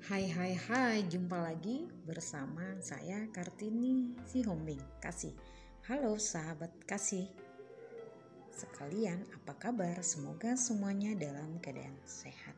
Hai, jumpa lagi bersama saya Kartini si Hombing Kasih. Halo sahabat kasih sekalian, apa kabar? Semoga semuanya dalam keadaan sehat.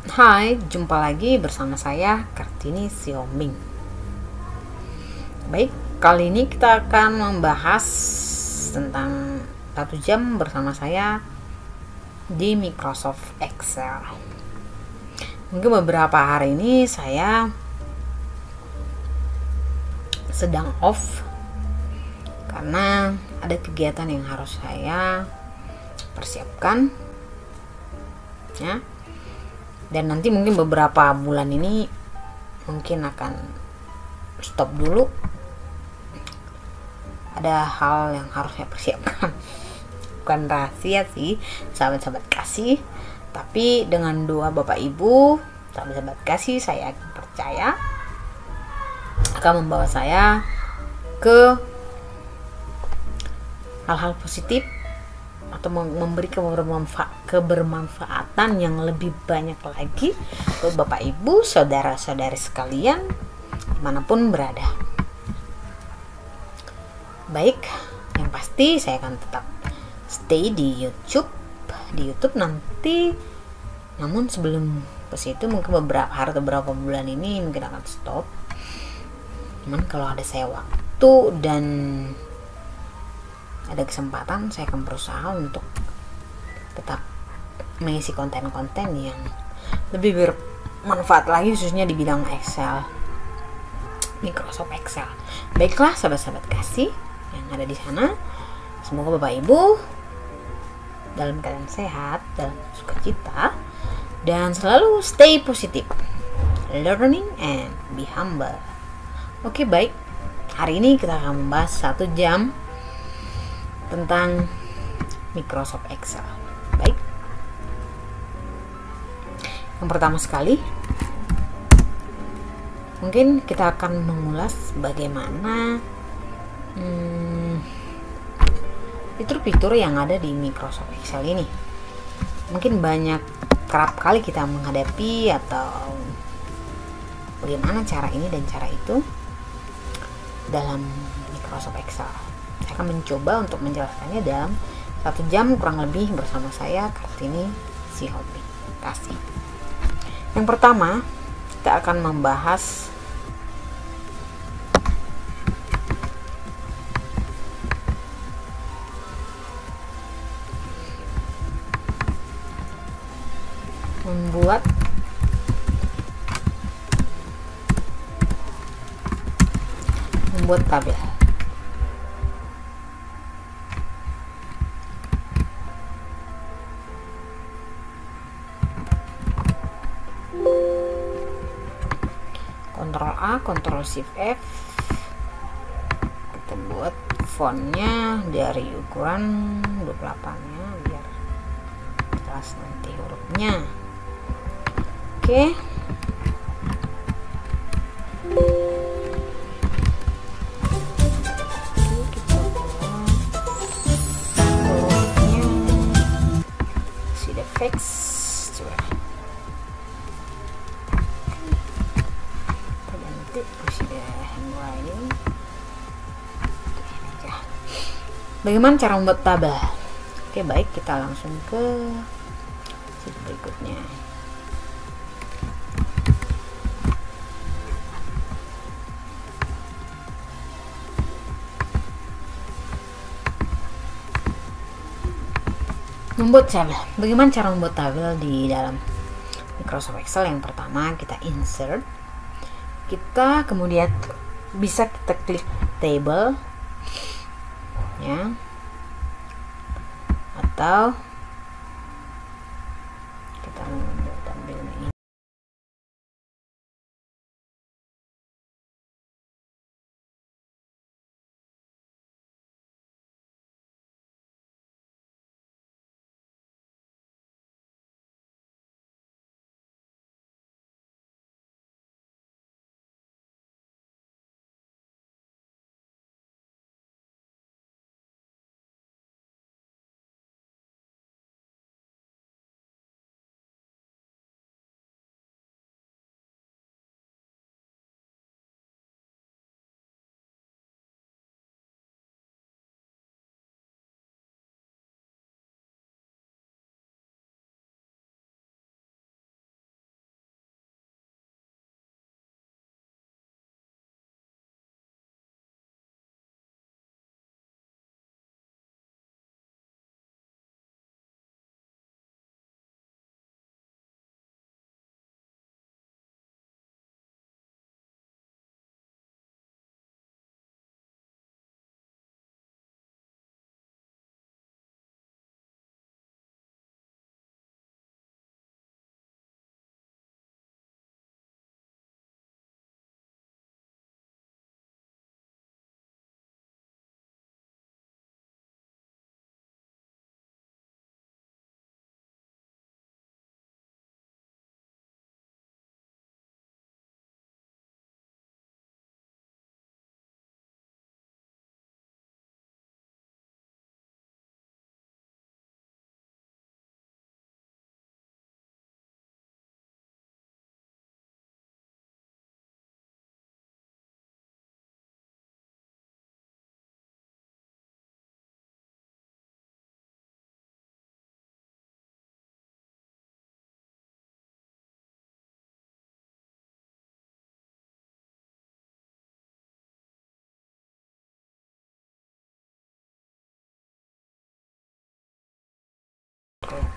Hai, jumpa lagi bersama saya Kartini si Hombing. Baik, kali ini kita akan membahas tentang 1 jam bersama saya di Microsoft Excel. Mungkin beberapa hari ini saya sedang off karena ada kegiatan yang harus saya persiapkan ya, dan nanti mungkin beberapa bulan ini mungkin akan stop dulu, ada hal yang harus saya persiapkan. Bukan rahasia sih sahabat-sahabat kasih, tapi dengan doa Bapak Ibu sahabat-sahabat kasih, saya percaya akan membawa saya ke hal-hal positif atau memberi kebermanfaatan yang lebih banyak lagi untuk Bapak Ibu, saudara-saudari sekalian dimanapun berada. Baik, yang pasti saya akan tetap stay di YouTube nanti, namun sebelum ke situ mungkin beberapa hari atau beberapa bulan ini mungkin akan stop. Cuman kalau ada saya waktu dan ada kesempatan, saya akan berusaha untuk tetap mengisi konten-konten yang lebih bermanfaat lagi, khususnya di bidang Excel, Microsoft Excel. Baiklah sahabat-sahabat kasih yang ada di sana, semoga Bapak Ibu dalam keadaan sehat, dalam sukacita, dan selalu stay positif, learning and be humble. Oke, baik, hari ini kita akan membahas 1 jam tentang Microsoft Excel. Baik, yang pertama sekali mungkin kita akan mengulas bagaimana fitur-fitur yang ada di Microsoft Excel ini. Mungkin kerap kali kita menghadapi atau bagaimana cara ini dan cara itu dalam Microsoft Excel. Saya akan mencoba untuk menjelaskannya dalam 1 jam kurang lebih bersama saya Kartini si Hombing Kasih. Yang pertama, kita akan membahas membuat tabel. Ctrl A, Ctrl Shift F, kita buat fontnya dari ukuran 28 ya, biar jelas nanti hurufnya. Oke. Kita buat hurufnya sudah fix. Bagaimana cara membuat tabel? Oke, baik, kita langsung ke sheet berikutnya. Membuat tabel. Bagaimana cara membuat tabel di dalam Microsoft Excel? Yang pertama, kita insert. Kita kemudian bisa kita klik table ya, atau kita tampilnya ini.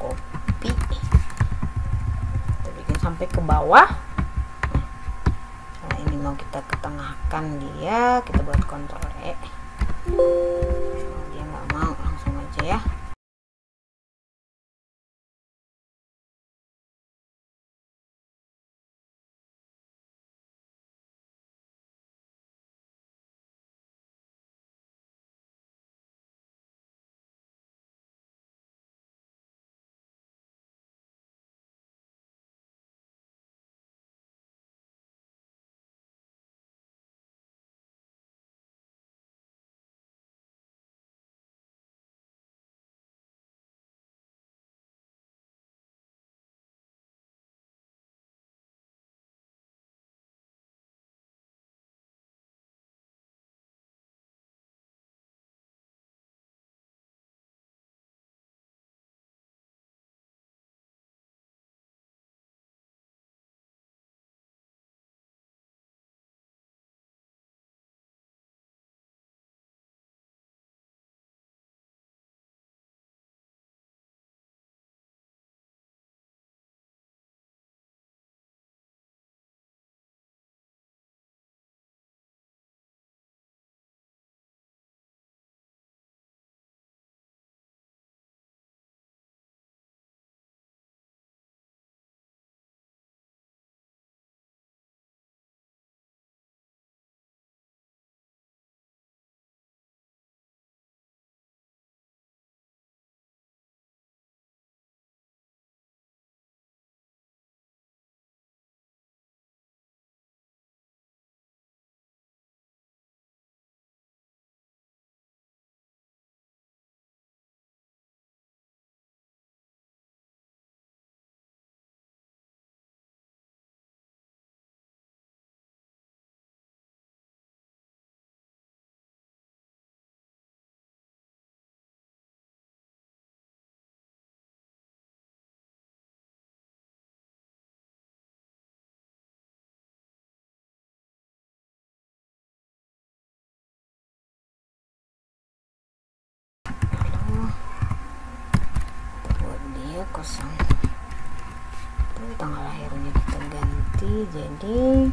Copy, kita bikin sampai ke bawah. Nah, ini mau kita ketengahkan dia, kita buat Ctrl E. Dia nggak mau, langsung aja ya. Kosong, tapi tanggal lahirnya kita ganti jadi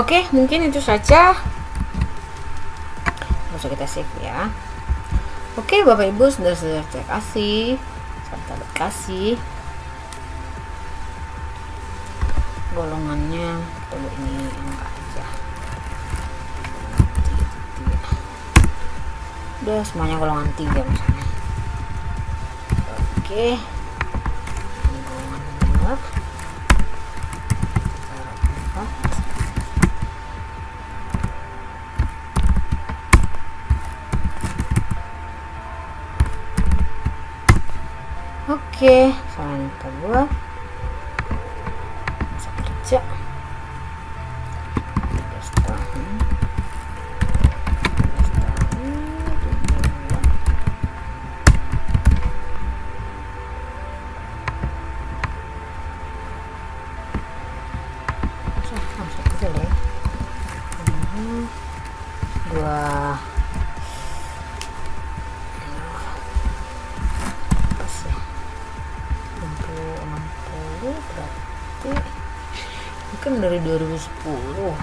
Oke, mungkin itu saja. Langsung kita save ya. Oke, Bapak Ibu sudah saya kasih serta berkasih golongannya. Kita buat ini angka aja. Udah semuanya golongan 3 misalnya. Oke, ini golongan 2, 4. Oke, sekarang kita buat masa kerja 13 tahun. 13 tahun, 7 bulan. Langsung aja deh. Ini 2 berarti mungkin dari 2010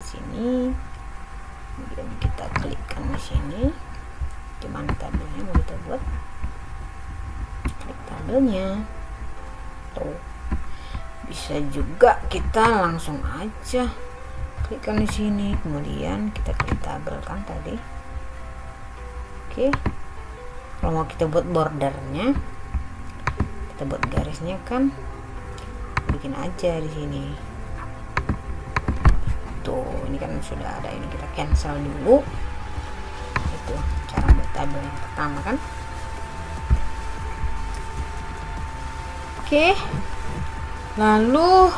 sini, kemudian kita klikkan di sini. Gimana tabelnya mau kita buat? Klik tabelnya. Tuh, bisa juga kita langsung aja klikkan di sini, kemudian kita klik tabel kan tadi. Oke, kalau mau kita buat bordernya, kita buat garisnya kan, bikin aja di sini. Tuh, ini kan sudah ada, ini kita cancel dulu. Itu cara buat tabel yang pertama kan. Oke, lalu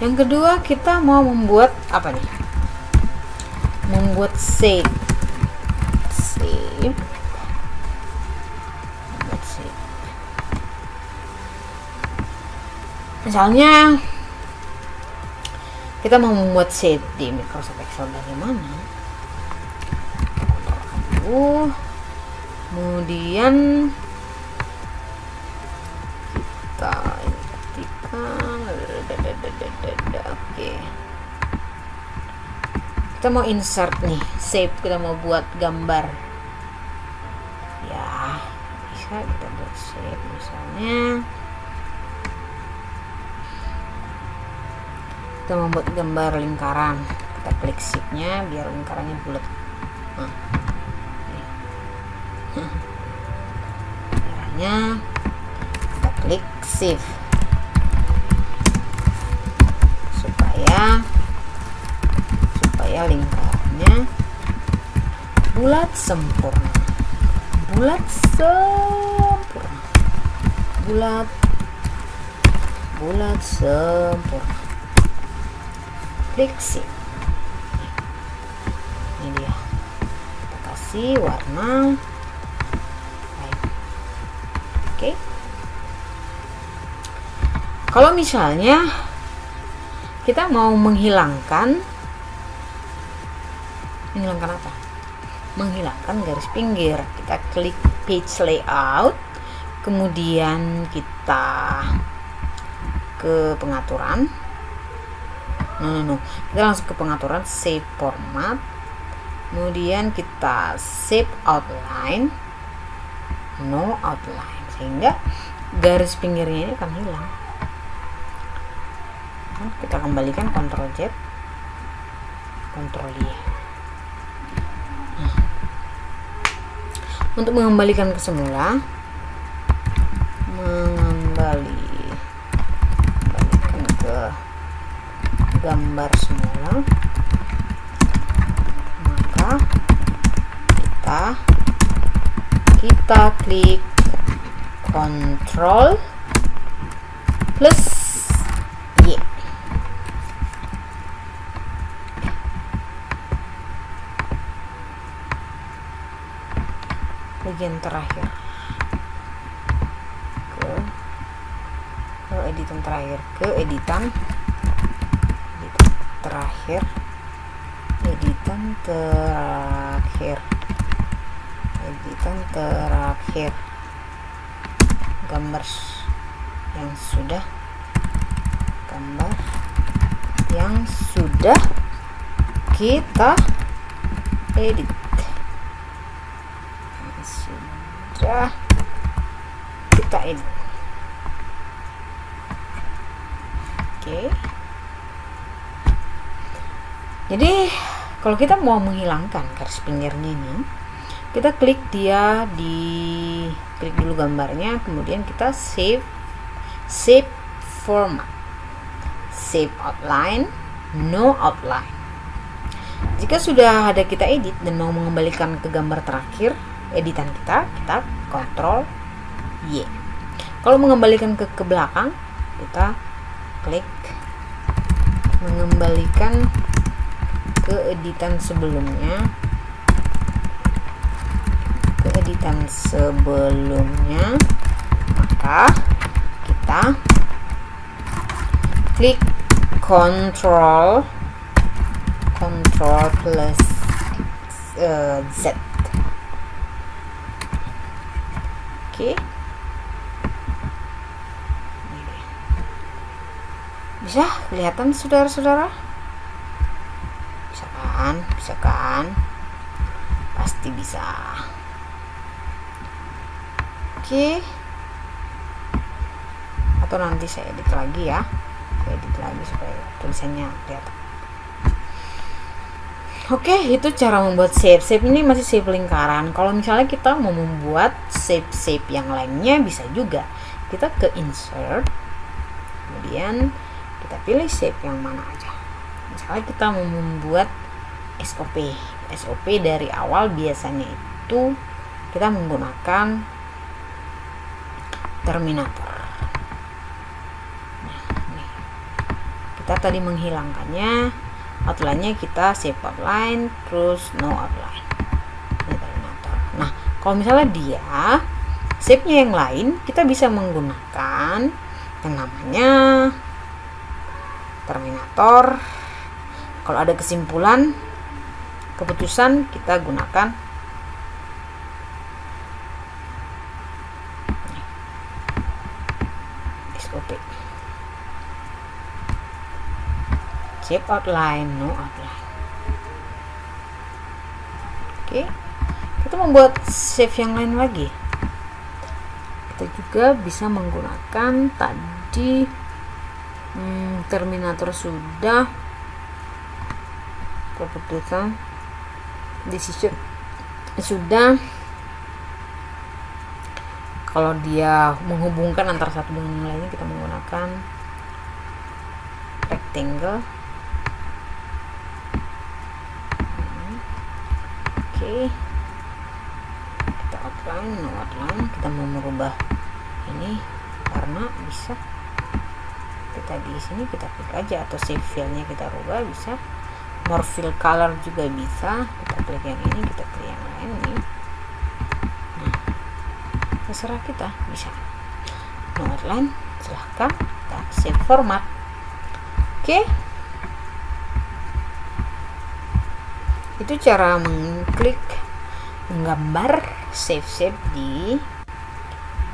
yang kedua kita mau membuat apa nih? Membuat set shape. Membuat shape. Misalnya kita mau membuat shape di Microsoft Excel bagaimana? Kemudian kita ketikkan, oke. Kita mau insert nih, shape, kita mau buat gambar. Ya, bisa kita buat shape misalnya. Kita membuat gambar lingkaran. Kita klik shift-nya biar lingkarannya bulat. Nah. Caranya kita klik shift supaya lingkarannya bulat sempurna, bulat sempurna. Klik shift. Ini dia. Kita kasih warna. Oke. Kalau misalnya kita mau menghilangkan apa? Menghilangkan garis pinggir. Kita klik page layout, kemudian kita ke pengaturan. Kita langsung ke pengaturan save format, kemudian kita save outline, no outline, sehingga garis pinggirnya ini akan hilang. Kita kembalikan Ctrl Z, Ctrl Y. Untuk mengembalikan ke semula, mengembalikan ke gambar semula, maka kita klik Ctrl plus Y. Bagian terakhir ke editan terakhir, ke editan terakhir, gambar yang sudah kita edit. Oke. Jadi kalau kita mau menghilangkan garis pinggirnya ini, kita klik klik dulu gambarnya, kemudian kita save format, save outline, no outline. Jika sudah ada kita edit dan mau mengembalikan ke gambar terakhir editan kita Ctrl Y. Kalau mengembalikan ke belakang, kita klik mengembalikan ke editan sebelumnya, maka kita klik Ctrl plus Z. Oke. Bisa kelihatan saudara-saudara? Bisa kan? Pasti bisa. Oke. Atau nanti saya edit lagi ya. Supaya tulisannya kelihatan. Oke, itu cara membuat shape. Shape ini masih shape lingkaran. Kalau misalnya kita mau membuat shape yang lainnya, bisa juga. Kita ke insert, kemudian kita pilih shape yang mana aja. Misalnya kita mau membuat SOP dari awal, biasanya itu kita menggunakan Terminator. Nah, nih. Kita tadi menghilangkannya, outline-nya kita save outline, terus no outline. Ini Terminator. Kalau misalnya dia shape-nya yang lain, kita bisa menggunakan yang namanya terminator. Kalau ada kesimpulan, keputusan, kita gunakan SOP. Shape outline, no outline. Oke, kita membuat save yang lain lagi. Kita juga bisa menggunakan tadi terminator sudah, keputusan, decision sudah. Kalau dia menghubungkan antara satu dengan yang lainnya, kita menggunakan rectangle. Oke, kita outline, no outline. Kita mau merubah ini warna, bisa kita di sini kita klik aja, atau save filenya kita rubah, bisa more fill color juga bisa. Kita klik yang ini, kita klik yang lain nih. Nah, terserah kita, bisa no outline, silahkan kita save format. Oke, itu cara mengklik menggambar save di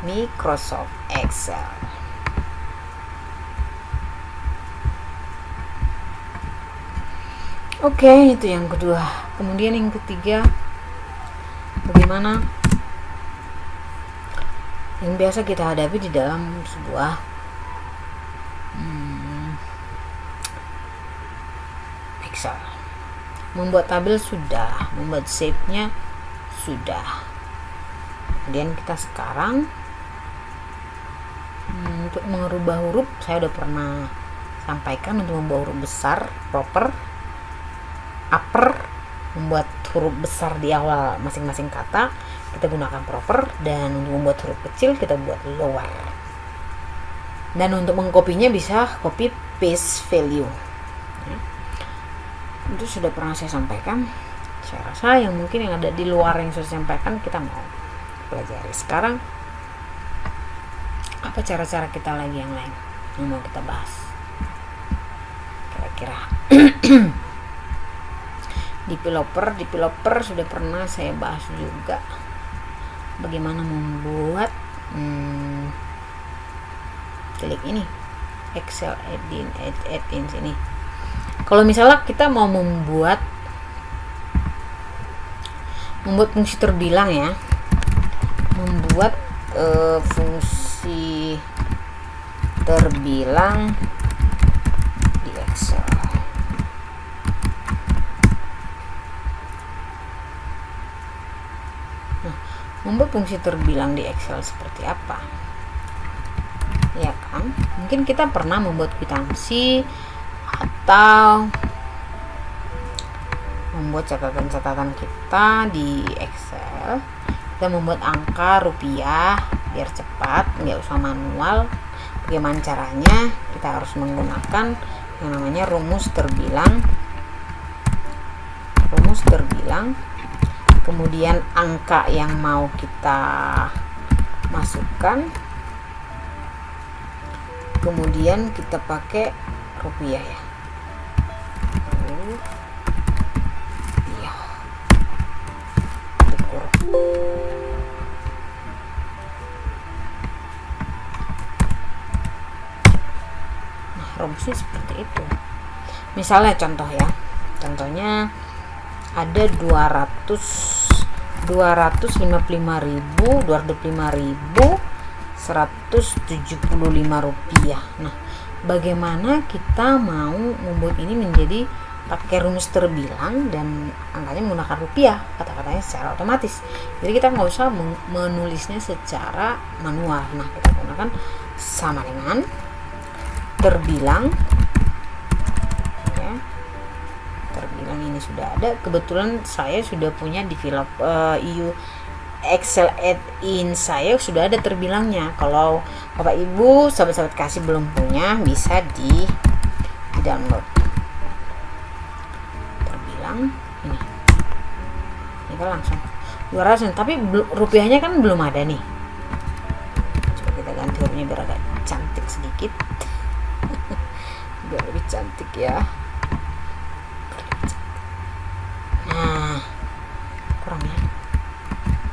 Microsoft Excel. Oke, itu yang kedua. Kemudian yang ketiga, bagaimana yang biasa kita hadapi di dalam sebuah Excel. Membuat tabel sudah, membuat shape-nya sudah. Kemudian kita sekarang untuk merubah huruf, saya udah pernah sampaikan untuk membuat huruf besar, proper, upper, membuat huruf besar di awal masing-masing kata, kita gunakan proper, dan untuk membuat huruf kecil kita buat lower. Dan untuk mengkopinya bisa copy paste value. Itu sudah pernah saya sampaikan. Saya rasa yang mungkin yang ada di luar yang sudah saya sampaikan kita mau pelajari. Sekarang apa cara-cara kita lagi yang lain yang mau kita bahas kira-kira? Developer sudah pernah saya bahas juga, bagaimana membuat klik ini Excel add-ins ini. Kalau misalnya kita mau membuat fungsi terbilang ya, membuat fungsi terbilang di Excel. Nah, membuat fungsi terbilang di Excel seperti apa? Ya kan, mungkin kita pernah membuat kwitansi atau membuat catatan-catatan kita di Excel. Kita membuat angka rupiah biar cepat, nggak usah manual. Bagaimana caranya? Kita harus menggunakan yang namanya rumus terbilang. Kemudian angka yang mau kita masukkan, kemudian kita pakai rupiah ya. Iya. Tukur. Nah, rumusnya seperti itu. Misalnya contoh ya. Contohnya ada 255.175 rupiah. Nah, bagaimana kita mau membuat ini menjadi pakai rumus terbilang dan angkanya menggunakan rupiah, kata-katanya secara otomatis. Jadi kita nggak usah menulisnya secara manual. Nah, kita gunakan sama dengan terbilang ya. Terbilang ini sudah ada. Kebetulan saya sudah punya develop Excel add-in, saya sudah ada terbilangnya. Kalau Bapak Ibu sahabat-sahabat kasih belum punya, bisa di download terbilang ini kan langsung 200, tapi rupiahnya kan belum ada nih. Coba kita ganti hurufnya biar agak cantik sedikit. Biar lebih cantik ya. Nah, kurang ya.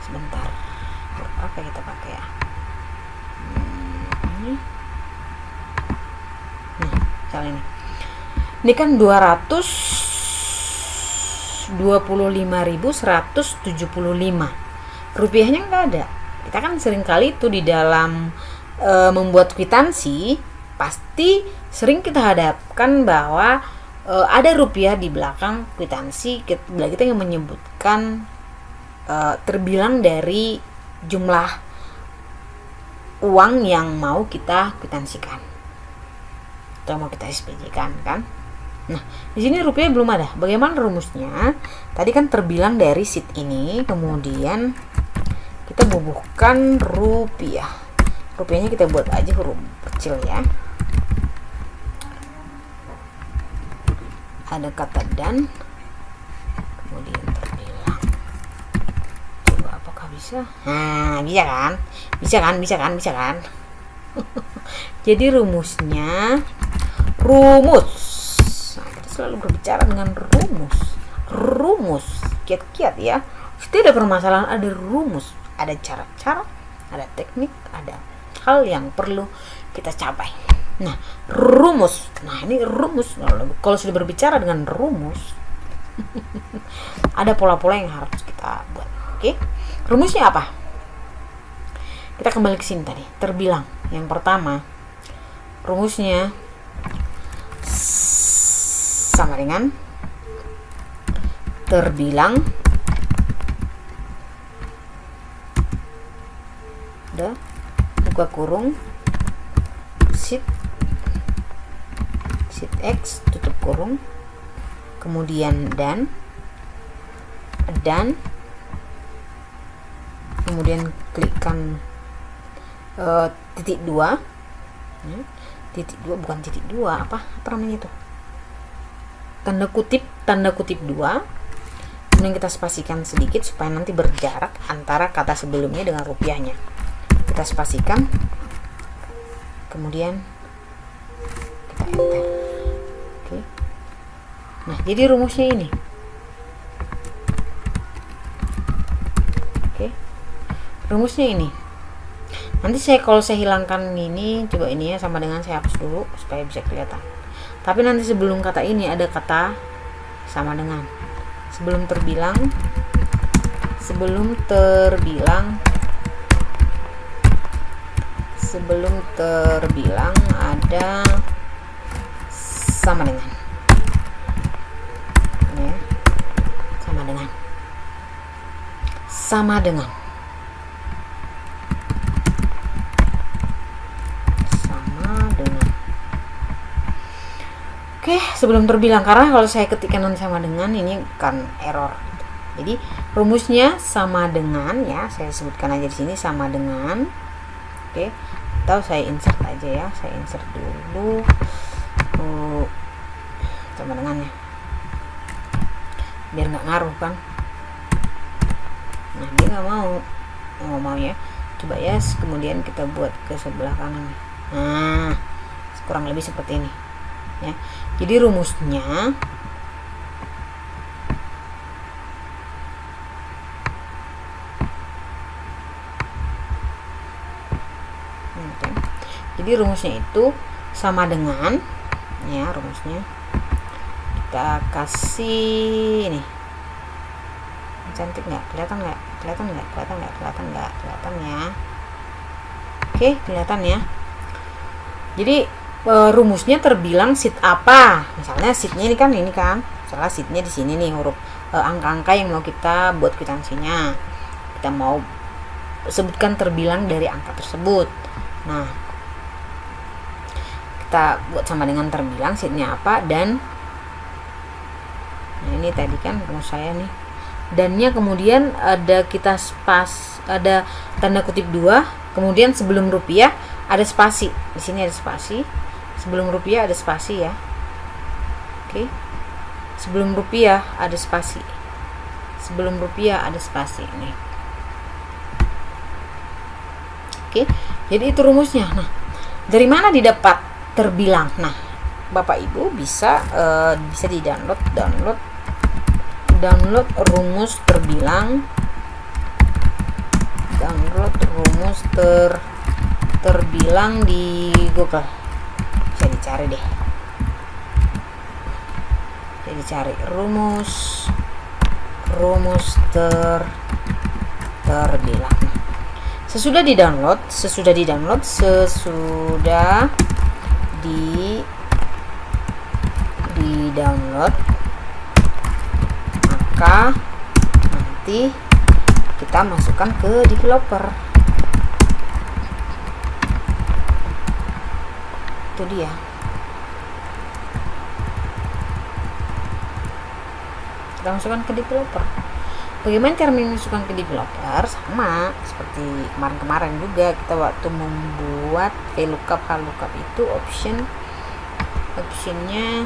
Sebentar. Huruf apa kita pakai ya? Ini. Nah, misalnya ini. Ini kan 225.175. Rupiahnya nggak ada. Kita kan sering kali itu di dalam membuat kwitansi pasti sering kita hadapkan bahwa ada rupiah di belakang kwitansi bila kita yang menyebutkan terbilang dari jumlah uang yang mau kita kwitansikan atau mau kita SPJ-kan kan. Nah, di sini rupiah belum ada. Bagaimana rumusnya? Tadi kan terbilang dari sheet ini, kemudian kita bubuhkan rupiah. Rupiahnya kita buat aja huruf kecil ya. Ada kata dan, kemudian terbilang. Coba apakah bisa? Nah, bisa kan? Bisa kan? Bisa kan? Bisa kan? Jadi rumusnya, rumus. Selalu berbicara dengan rumus kiat-kiat ya. Tidak permasalahan, ada rumus, ada cara-cara, ada teknik, ada hal yang perlu kita capai. Nah, rumus. Nah, ini rumus. Kalau sudah berbicara dengan rumus, ada pola-pola yang harus kita buat. Oke, rumusnya apa? Kita kembali ke sini tadi. Terbilang. Yang pertama, rumusnya sama dengan terbilang buka kurung sheet X tutup kurung, kemudian dan kemudian klikkan titik 2 bukan titik 2, apa namanya itu, tanda kutip 2, kemudian kita spasikan sedikit supaya nanti berjarak antara kata sebelumnya dengan rupiahnya. Kita spasikan, kemudian kita enter. Oke. Nah, jadi rumusnya ini. Oke. Rumusnya ini. Nanti kalau saya hilangkan ini, coba ini ya, sama dengan saya hapus dulu supaya bisa kelihatan. Tapi nanti sebelum kata ini ada kata sama dengan. Sebelum terbilang ada sama dengan. Ya. Sama dengan. Oke, sebelum terbilang, karena kalau saya ketikkan sama dengan ini kan error. Jadi rumusnya sama dengan ya, saya sebutkan aja di sini sama dengan. Oke, atau saya insert aja ya, saya insert dulu sama dengannya, biar nggak ngaruh kan. Nah, dia nggak mau ya. Coba ya, kemudian kita buat ke sebelah kanan. Nah, kurang lebih seperti ini ya. Jadi rumusnya itu sama dengan ya, rumusnya kita kasih ini. Cantik nggak? Kelihatan nggak ya? Oke, kelihatan ya. Jadi rumusnya terbilang sheet apa? Misalnya sheetnya ini kan, misalnya sheetnya di sini nih, huruf angka-angka yang mau kita buat kwitansinya. Kita mau sebutkan terbilang dari angka tersebut. Nah, kita buat sama dengan terbilang sheetnya apa, dan nah ini tadi kan rumus saya nih. Dannya kemudian ada ada tanda kutip 2, kemudian sebelum rupiah ada spasi. Di sini ada spasi. Sebelum rupiah ada spasi ya. Oke. Sebelum rupiah ada spasi. Ini. Oke, jadi itu rumusnya. Nah, dari mana didapat terbilang? Nah, Bapak Ibu bisa di download rumus terbilang, terbilang di Google. Bisa dicari deh. Jadi cari rumus terbilang. Sesudah di download, maka nanti kita masukkan ke developer. Itu dia. Kita masukkan ke developer. Bagaimana cara memasukkan ke developer? Sama seperti kemarin-kemarin juga, kita waktu membuat VLOOKUP, itu optionnya,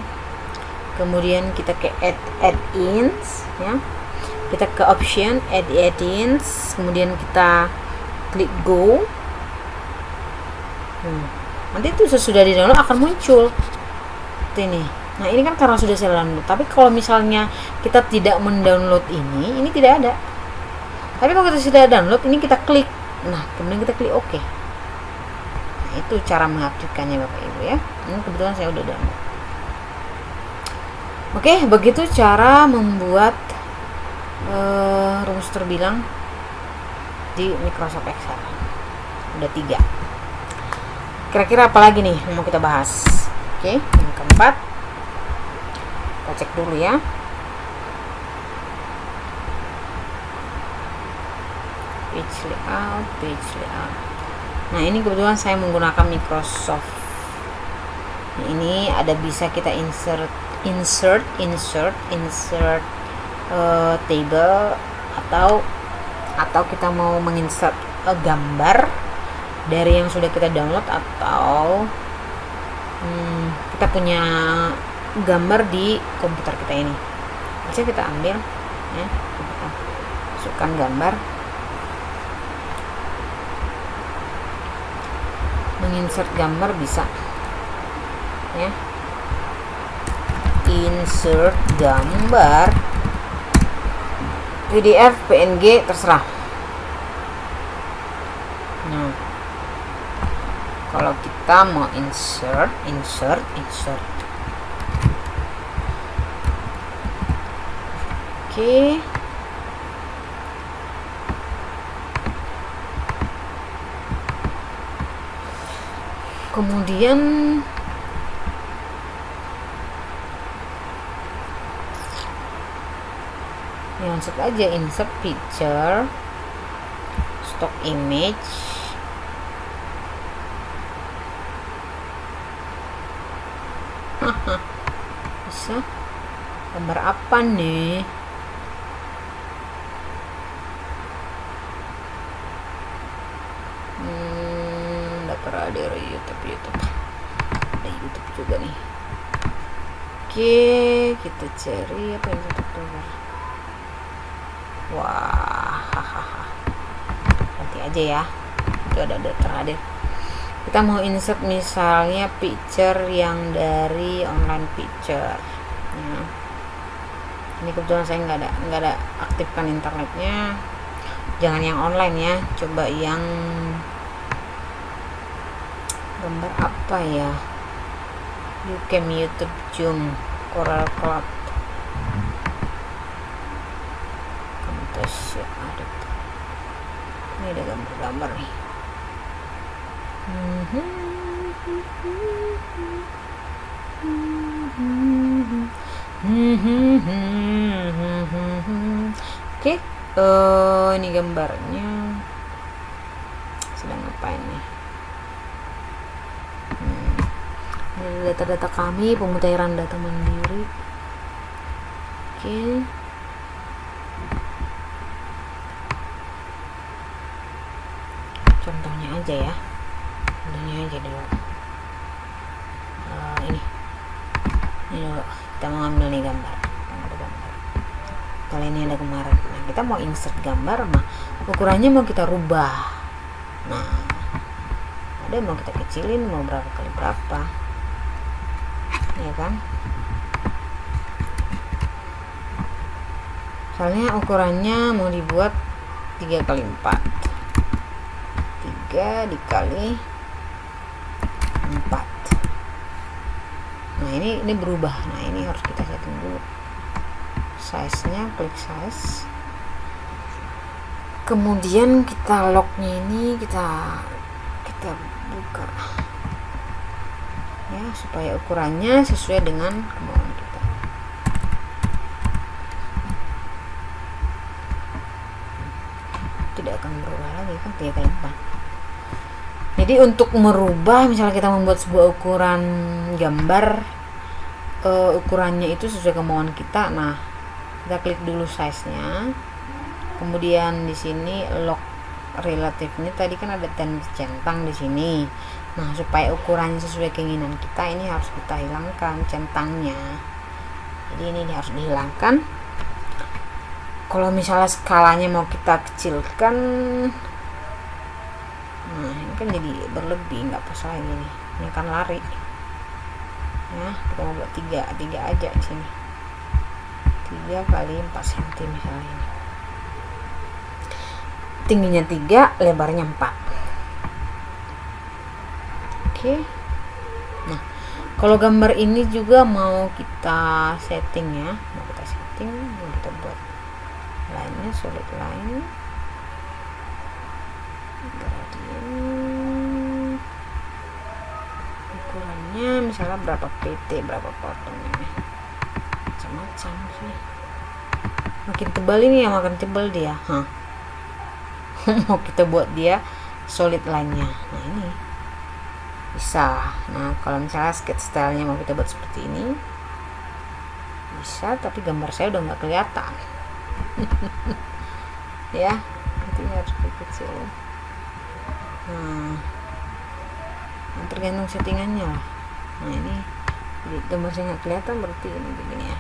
kemudian kita ke add-ins ya, kita ke option add-ins, kemudian kita klik go. Nanti itu sesudah di download akan muncul ini. Nah, ini kan karena sudah saya download. Tapi kalau misalnya kita tidak mendownload ini tidak ada. Tapi kalau kita sudah download, ini kita klik. Nah, kemudian kita klik OK. Nah, itu cara mengaktifkannya Bapak Ibu ya. Ini kebetulan saya udah download. Oke, begitu cara membuat rumus terbilang di Microsoft Excel. Udah 3. Kira-kira apa lagi nih yang mau kita bahas? Oke, yang keempat, kita cek dulu ya. Page layout. Nah, ini kebetulan saya menggunakan Microsoft. Ini ada bisa kita insert table, atau kita mau menginsert gambar dari yang sudah kita download, atau kita punya gambar di komputer kita ini. Bisa kita ambil ya, kita masukkan gambar, menginsert gambar bisa ya, insert gambar PDF, PNG, terserah. Nah, kalau kita mau insert. Oke. Kemudian langsung aja insert picture, stock image, bisa gambar apa nih? Daftar ada YouTube, ada YouTube juga nih. Oke, kita cari apa yang cocok. Wah, nanti aja ya, itu ada daftar. Kita mau insert misalnya picture yang dari online picture ya. Ini kebetulan saya nggak ada aktifkan internetnya. Jangan yang online ya, coba yang gambar apa ya, YouTube Zoom, Corel Cloud, Camtasia ada. Ini ada gambar-gambar nih. Oke, ini gambarnya sedang ngapain nih? Data-data kami, pemutahiran data mandiri. Oke. Contohnya aja ya. Contohnya aja dulu. Ini dulu. Kita mau ambil nih gambar. Kali ini ada kemarin. Nah, kita mau insert gambar, ukurannya mau kita rubah. Nah, Udah, mau kita kecilin mau berapa kali berapa, ya kan. Soalnya ukurannya mau dibuat 3 kali 4, 3 dikali 4. Nah ini berubah. Nah ini harus kita setting dulu size nya, klik size, kemudian kita locknya ini kita buka ya, supaya ukurannya sesuai dengan kemauan kita. Tidak akan berubah lagi kan 3 kali 4. Jadi untuk merubah, misalnya kita membuat sebuah ukuran gambar, ukurannya itu sesuai kemauan kita. Nah kita klik dulu size nya, kemudian di sini lock relatif ini tadi kan ada centang di sini. Nah supaya ukurannya sesuai keinginan kita, ini harus kita hilangkan centangnya. Jadi ini harus dihilangkan. Kalau misalnya skalanya mau kita kecilkan, nah ini kan jadi berlebih, nggak pas lagi nih, ini kan lari ya. Kita mau buat 3 aja di sini, 3 kali 4 cm misalnya ini. Tingginya 3, lebarnya 4. Oke. Nah, kalau gambar ini juga mau kita setting ya, mau kita buat line-nya solid line, gradient, ukurannya misalnya berapa pt, berapa potong ini, macam-macam sih. Makin tebal ini ya, makin tebal dia. Mau kita buat dia solid line-nya. Nah ini bisa. Nah kalau misalnya sketch stylenya mau kita buat seperti ini bisa, tapi gambar saya udah nggak kelihatan. Ya ini harus kecil. Nah tergantung settingannya lah. Nah ini jadi gambar saya nggak kelihatan, berarti ini begini ya.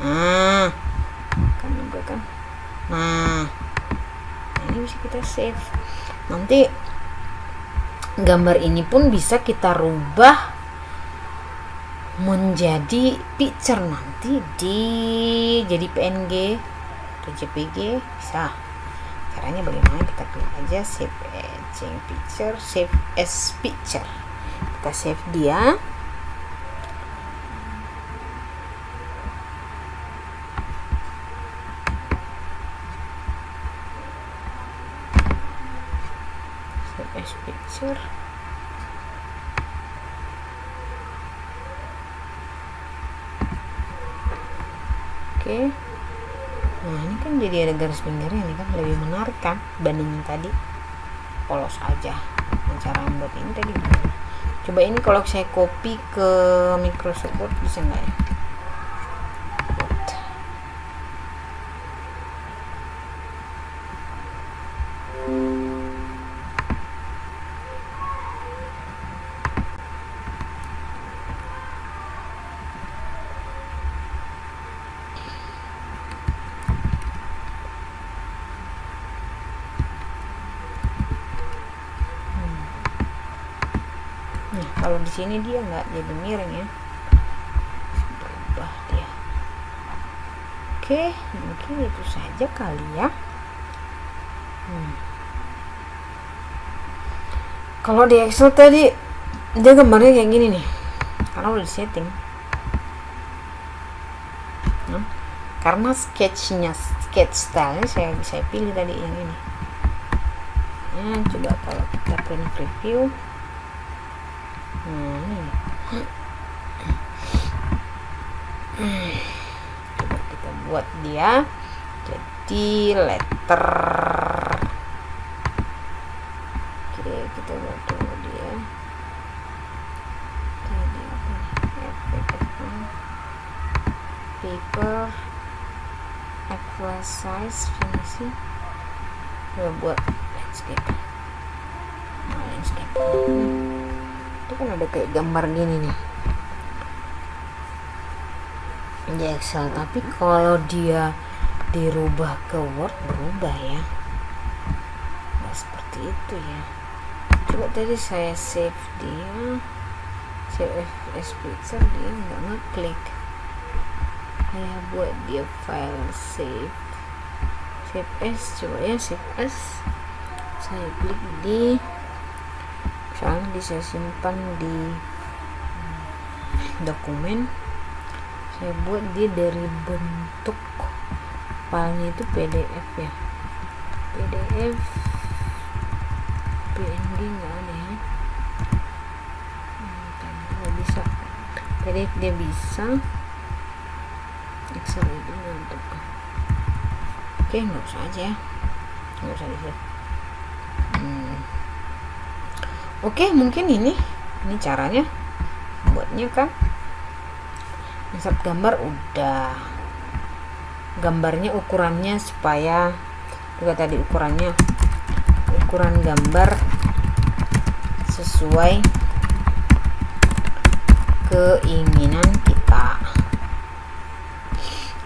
Nah kan juga kan. Nah ini bisa kita save. Nanti gambar ini pun bisa kita rubah menjadi picture nanti jadi PNG atau JPG bisa. Caranya bagaimana? Kita klik aja save as picture, save as picture. Kita save dia. As picture. Oke. Nah ini kan jadi ada garis pinggirnya, ini kan lebih menarik kan bandingin tadi polos aja. Nah, cara membuat ini tadi gimana? Coba ini kalau saya copy ke Microsoft Word bisa nggak ya? Nah, kalau di sini dia nggak jadi miring ya, berubah dia. Oke, mungkin itu saja kali ya. Kalau di Excel tadi dia gambarnya kayak gini nih, karena udah disetting. Karena sketch stylenya saya pilih tadi yang ini. Nah, coba kalau kita print preview. Coba kita buat dia jadi letter. Oke, kita buat dulu dia jadi apa nih? Paper Flash size finishing. Kita buat landscape. Landscape itu kan ada kayak gambar gini nih di Excel, tapi kalau dia dirubah ke Word berubah ya, nggak seperti itu ya. Coba tadi saya save dia, save as picture, dia nggak ngeklik. Saya buat dia file save as, coba ya save as. Saya klik di, misalnya bisa simpan di dokumen. Saya buat dia dari bentuk filenya itu PDF ya, PDF, PNG nggak ada ya. Nggak bisa PDF, dia bisa Excel itu untuk oke, nggak usah aja ya, nggak usah di oke, mungkin ini caranya buatnya kan. Insert gambar udah, gambarnya ukurannya supaya juga tadi ukuran gambar sesuai keinginan kita.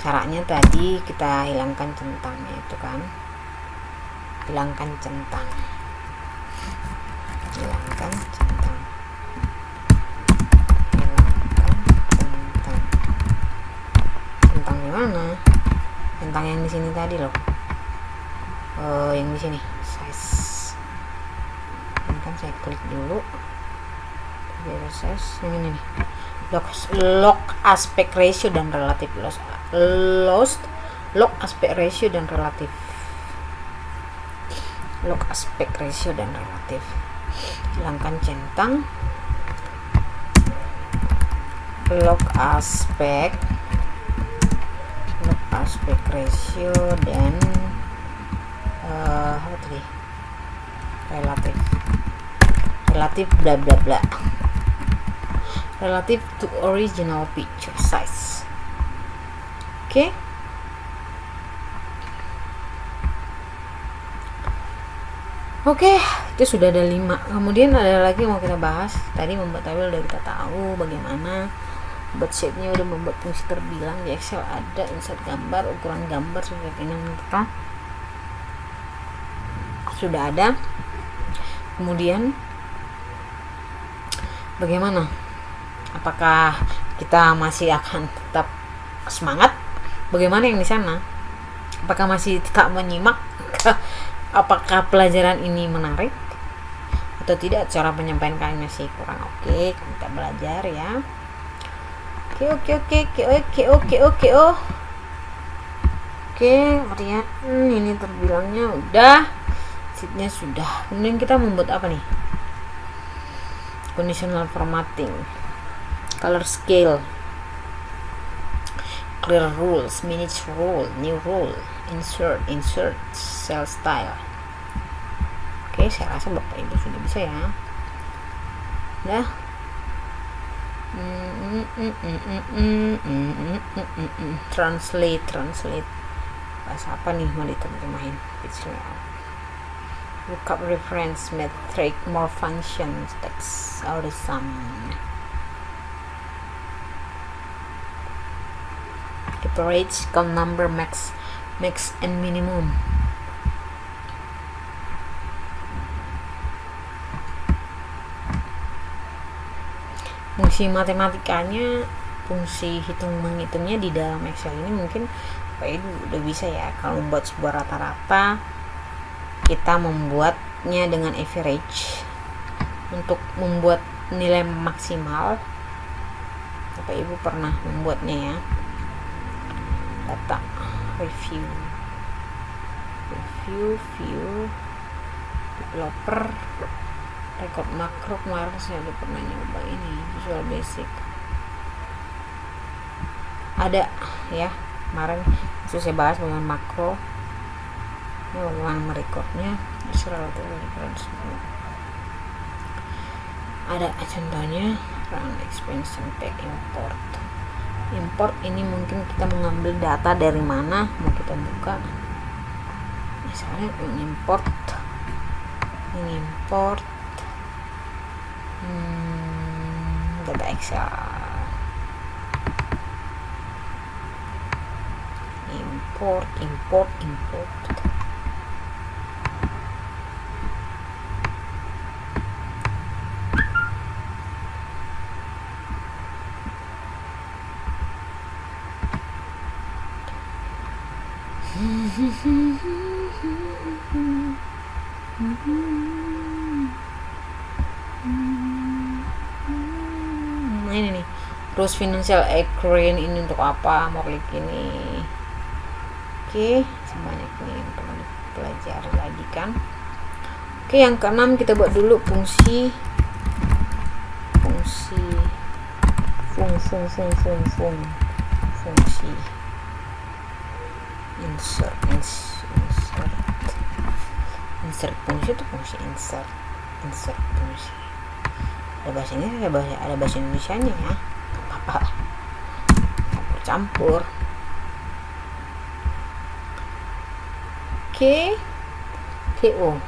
Caranya tadi kita hilangkan centangnya itu kan, hilangkan centang, centang di mana? Centang yang di sini tadi loh, yang di sini size. Ini kan saya klik dulu, biar size yang ini nih, log aspect ratio dan relatif, log aspect ratio dan relatif, log aspect ratio dan relatif. Hilangkan centang, log aspect ratio dan apa tadi, relatif bla bla bla, relative to original picture size. Oke. Oke, itu sudah ada 5. Kemudian ada lagi yang mau kita bahas. Tadi membuat tabel udah kita tahu bagaimana, membuat shape-nya udah, membuat fungsi terbilang di Excel ada, insert gambar, ukuran gambar sesuai keinginan kita sudah ada. Kemudian bagaimana? Apakah kita masih akan tetap semangat? Bagaimana yang di sana? Apakah masih tetap menyimak? Apakah pelajaran ini menarik atau tidak? Cara penyampaian kalian masih kurang oke, kita belajar ya. Oke, kemudian ini terbilangnya udah, sheetnya sudah. Kemudian kita membuat apa nih? Conditional formatting, color scale, clear rules, manage rule, new rule, insert cell style. Oke, saya rasa Bapak Ibu sudah bisa ya. Nah, translate bahasa apa nih mau diterjemahin? Lookup, reference, metric, more functions, text, algorithm. Average, count number, max and minimum. Fungsi matematikanya, fungsi menghitungnya di dalam Excel ini mungkin Pak Edu udah bisa ya. Kalau membuat sebuah rata-rata, kita membuatnya dengan average. Untuk membuat nilai maksimal, Bapak Ibu pernah membuatnya ya. Data, review, view, developer, record makro. Kemarin saya udah pernah nyoba ini, Visual Basic ada ya, kemarin itu saya bahas bagaimana makro, bagaimana merecordnya, ada contohnya. Run expansion pack, import ini mungkin kita mengambil data dari mana, mau kita buka misalnya import data Excel, import Nah ini nih, rules financial accruing ini untuk apa, mau klik ini. Oke, sebanyak ini yang perlu dipelajari lagi kan. Oke, yang keenam kita buat dulu fungsi insert fungsi itu fungsi insert fungsi. Ada bahasa Inggris, ada bahasa Indonesianya ya, apa-apa campur. K O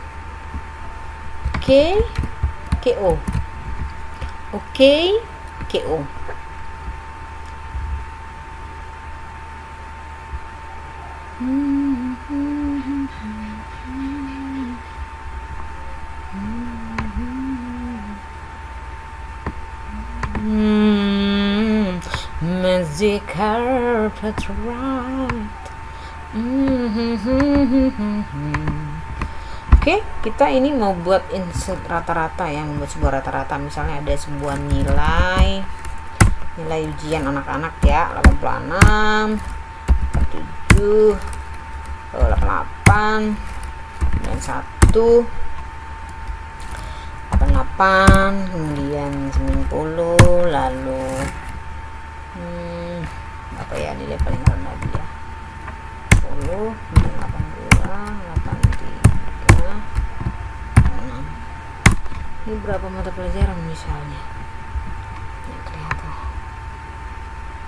magic carpet ride. Oke, kita ini mau buat insert rata-rata ya, membuat sebuah rata-rata. Misalnya ada sebuah nilai ujian anak-anak ya, 86, 47, 88, dan 1, 88, kemudian 90, lalu apa ya nilai paling rendah dia, 10, 82, 83, 6. Ini berapa mata pelajaran misalnya? Nggak kelihatan.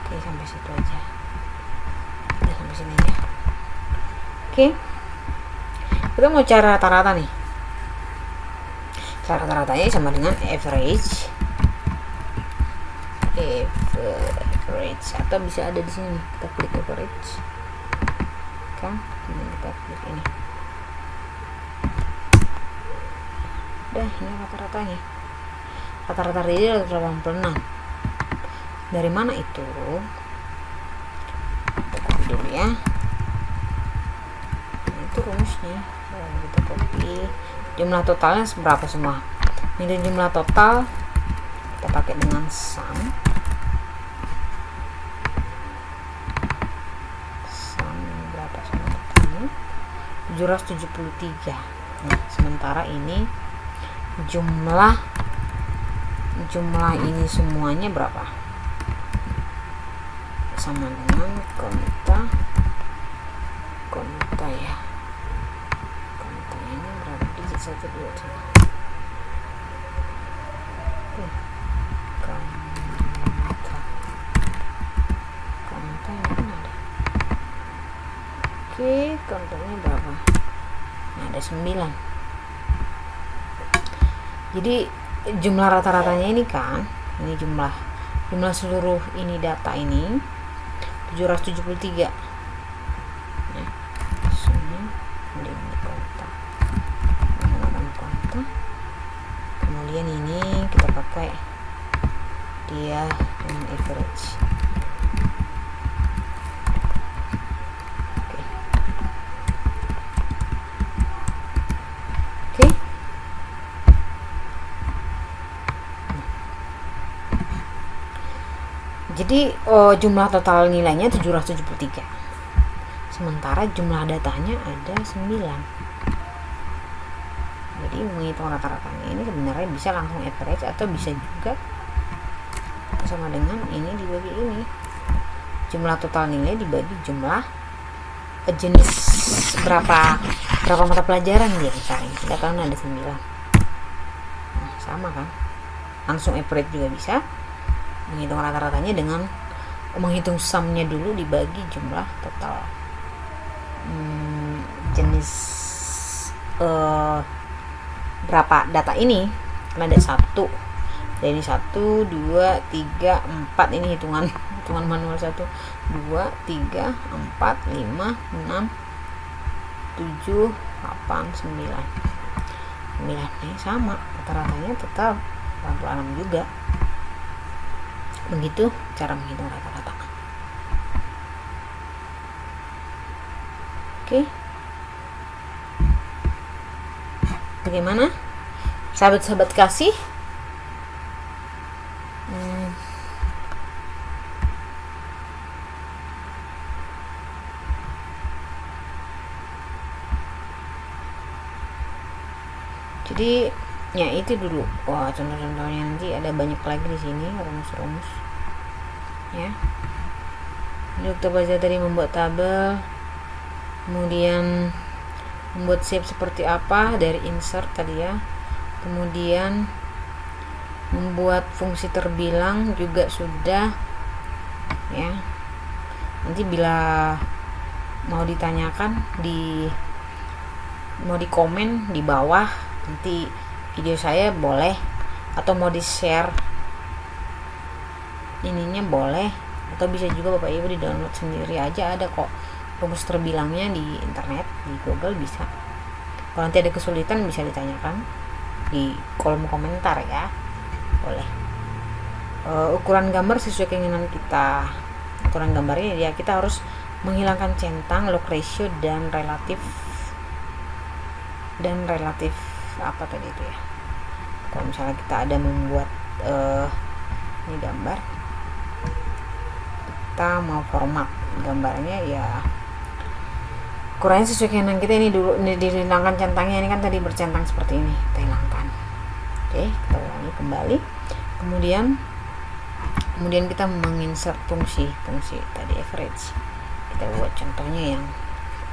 Oke, sampai situ aja. Udah sampai sini aja. Oke, kita mau cara rata-rata nih. Cara rata-ratanya sama dengan average, atau bisa ada di sini. Kita klik average kan, ini kita klik ini. Udah, ini rata-ratanya. Rata-rata real 86. Dari mana itu? Kita copy dulu ya. Nah, itu rumusnya. Kita copy. Jumlah totalnya berapa semua? Ini jumlah total kita pakai dengan sum berapa semua totalnya? 773. Nah, sementara ini jumlah ini semuanya berapa? Sama dengan konta ya. Konta ini berapa digit? 1, 2, 3. Konta ini kan ada. Oke, kontanya berapa? Nah, ada 9. Jadi jumlah rata-ratanya ini kan, ini jumlah seluruh ini data ini 773. Nah, sini kemudian ini konta, menggunakan konta. Kemudian ini kita pakai dia dengan average. Oke. Jadi jumlah total nilainya 773. Sementara jumlah datanya ada 9. Jadi menghitung rata-ratanya ini sebenarnya bisa langsung average atau bisa juga sama dengan ini dibagi ini. Jumlah total nilai dibagi jumlah jenis berapa mata pelajaran dia misalnya. Kita tahu ada 9. Nah, sama kan? Langsung average juga bisa. Menghitung rata-ratanya dengan menghitung sumnya dulu dibagi jumlah total jenis berapa data ini. Karena ada 1, dan ini 1, 2, 3, 4, ini hitungan manual. 1, 2, 3, 4, 5, 6, 7, 8, 9. Ini sama, rata-ratanya tetap 86 juga. Begitu cara menghitung rata-rata. Oke. Bagaimana sahabat-sahabat kasih? Jadi ya itu dulu. Wah, contoh-contohnya nanti ada banyak lagi di sini, rumus-rumus ya. Jadi kita belajar dari membuat tabel, kemudian membuat shape seperti apa dari insert tadi ya, kemudian membuat fungsi terbilang juga sudah ya. Nanti bila mau ditanyakan mau di komen di bawah nanti video saya boleh, atau mau di share ininya boleh, atau bisa juga Bapak Ibu di download sendiri aja, ada kok rumus terbilangnya di internet, di Google bisa. Kalau nanti ada kesulitan bisa ditanyakan di kolom komentar ya, boleh. Ukuran gambar sesuai keinginan kita. Ukuran gambarnya ya kita harus menghilangkan centang, log ratio dan relatif apa tadi itu ya. Kalau misalnya kita ada membuat ini gambar, kita mau format gambarnya ya ukurannya sesuai keinginan kita. Ini dulu ini dihilangkan centangnya, ini kan tadi bercentang seperti ini, kita hilangkan. Oke, kita ulangi kembali. Kemudian kita menginsert fungsi tadi average. Kita buat contohnya yang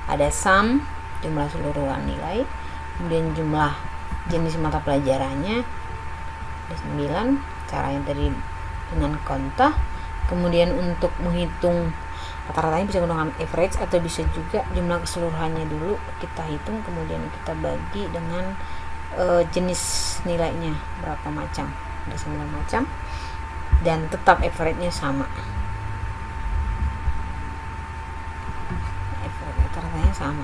ada sum, jumlah seluruhan nilai, kemudian jumlah jenis mata pelajarannya ada 9, cara yang tadi dengan konta. Kemudian untuk menghitung rata-ratanya bisa menggunakan average, atau bisa juga jumlah keseluruhannya dulu kita hitung, kemudian kita bagi dengan jenis nilainya berapa macam, ada 9 macam, dan tetap average-nya sama, average rata-ratanya sama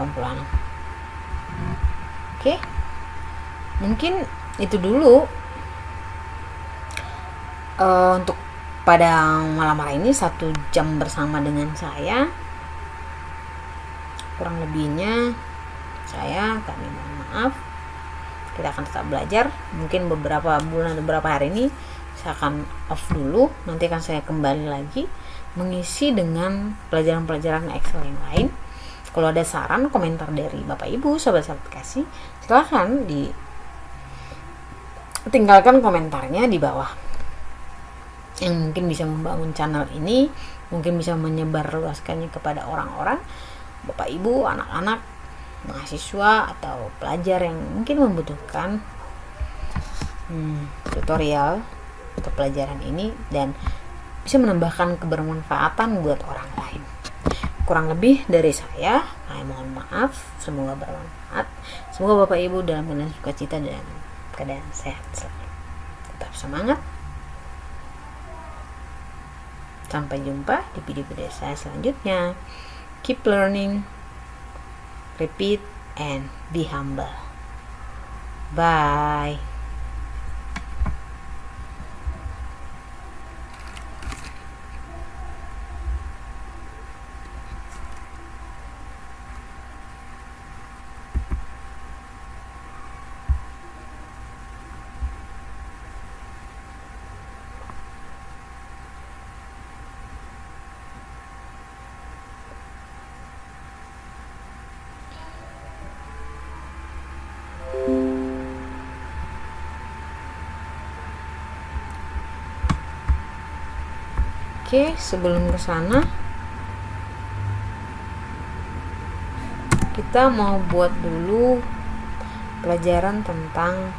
86. Oke, mungkin itu dulu untuk pada malam hari ini. 1 jam bersama dengan saya, kurang lebihnya kami mohon maaf. Kita akan tetap belajar, mungkin beberapa bulan, beberapa hari ini saya akan off dulu, nanti akan saya kembali lagi mengisi dengan pelajaran-pelajaran Excel yang lain. Kalau ada saran, komentar dari Bapak Ibu, sahabat-sahabat kasih, silahkan tinggalkan komentarnya di bawah, yang mungkin bisa membangun channel ini, mungkin bisa menyebarluaskannya kepada orang-orang, Bapak Ibu, anak-anak, mahasiswa atau pelajar yang mungkin membutuhkan tutorial untuk pelajaran ini dan bisa menambahkan kebermanfaatan buat orang lain. Kurang lebih dari saya mohon maaf, semoga bermanfaat. Semoga Bapak Ibu dalam keadaan sukacita dan keadaan sehat selalu. Tetap semangat. Sampai jumpa di video-video saya selanjutnya. Keep learning, repeat, and be humble. Bye. Oke, sebelum ke sana kita mau buat dulu pelajaran tentang